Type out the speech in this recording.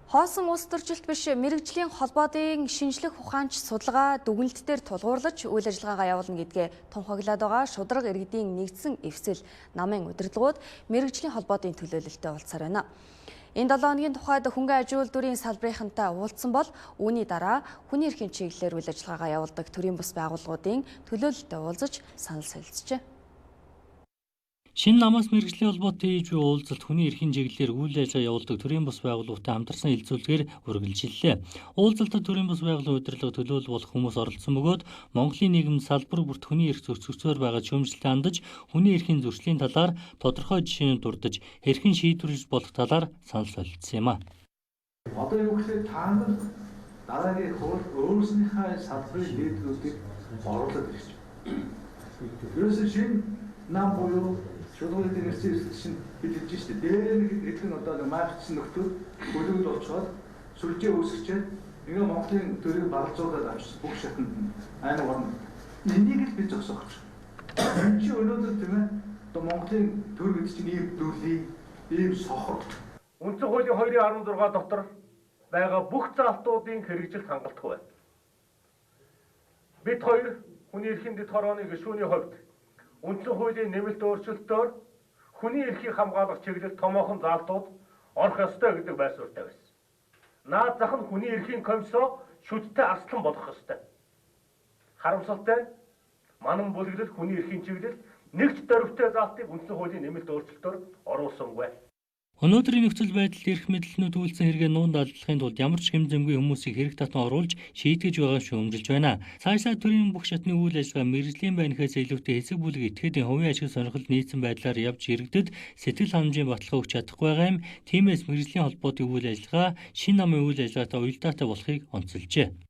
Хоосон улс төржилт биш мэрэгжлийн холбоодын шинжлэх ухаанч судалгаа дүгнэлтээр тулгуурлаж үйл ажиллагаагаа явуулна гэдгээ тунхаглаад байгаа шударга иргэдийн нэгдсэн эвсэл намын удирдлагууд мэрэгжлийн холбоодын төлөөлөлтөд уулзсаар байна. Энэ 7 хоногийн тухайд хөнгөн аж үйлдвэрийн салбарынхантай уулзсан бол үүний дараа хүний эрхийн чиглэлээр үйл ажиллагаагаа явуулдаг төрийн бус байгууллагуудын төлөөлөлтөд уулзаж санал солилцжээ. Шинэ намаас мэрэгжлийн холбоотой хийж буй уулзалт хүний эрхийн чиглэлээр үйл ажиллагаа явуулдаг төрийн бус байгууллагатай хамтарсан хэлцүүлгээр үргэлжиллээ. Уулзалтад төрийн бус байгууллагын удирдлага төлөөлөл болох хүмүүс оролцсон бөгөөд Монголын нийгэм салбар бүрт хүний эрх зөрчигдсөөр байгаа шүүмжлэлтэй хандаж хүний эрхийн зөрчлийн талаар тодорхой жишээнүүд дурдж хэрхэн шийдвэрлэж болох талаар санал солилцсон юм а. Одоо юу гэхээр та нар дараагийн хууль өөрснийхөө салбарын лидерүүдийг оруулаад ирж байна. Ерөөсөө шинэ нам буюу шударгын хэрэгцээ чинь бид хэлж штэ. Дээр нэг хэдэн одоо маркетинг нөхцөл хөлөг болцоод сүлжээ үүсгчээд ингээ Монголын төрийг багцуулаад авчихсан бүх шатнд айн орно. Энийг л бид зогсоох гэж. Энэ чи өнөөдөр тийм ээ одоо Монголын төр гэдэг чинь ийм дүлий, ийм сохор. Үндсэн хуулийн 2.16 дотор байгаа бүх заалтуудын хэрэгжилт хангалттай байна. Бид хоёр хүний эрхийн дэд хорооны гишүүний хувьд үндсэн хуулийн нэмэлт өөрчлөлтөөр хүний эрхийг хамгаалах чиглэлд томоохон заалтууд орох ёстой гэдэг байр суурьтай байсан. Наад зах нь хүний эрхийн комиссоо шүдтэй арслан болох ёстой. Харамсалтай манан бүлэглэл хүний эрхийн чиглэлд нэгж дөрвтэй заалтыг үндсэн хуулийн нэмэлт өөрчлөлтөөр оруулсангүй. Өнөөдрийн нөхцөл байдалд эрх мэдлэлнүүд үйлдсэн хэрэгээ нуун дадлахын тулд ямар ч хэмжээмгүй хүмүүсийг хэрэг татан оруулж шийтгэж байгаа шүүмжилж байна. Цаашдаа төрийн бүх шатны үйл ажиллагаа мэргэжлийн байнахаас илүүтэй хэсэг бүлэг этгээдийн хувийн ашиг сонирхол нийцсэн байдлаар явж иргэдэд сэтгэл ханамжийн баталгаа өгч чадахгүй байгаа юм. Тиймээс мэргэжлийн холбоотын үйл ажиллагаа шинэ намын үйл ажиллагаатай уялдаатай болохыг онцолжээ.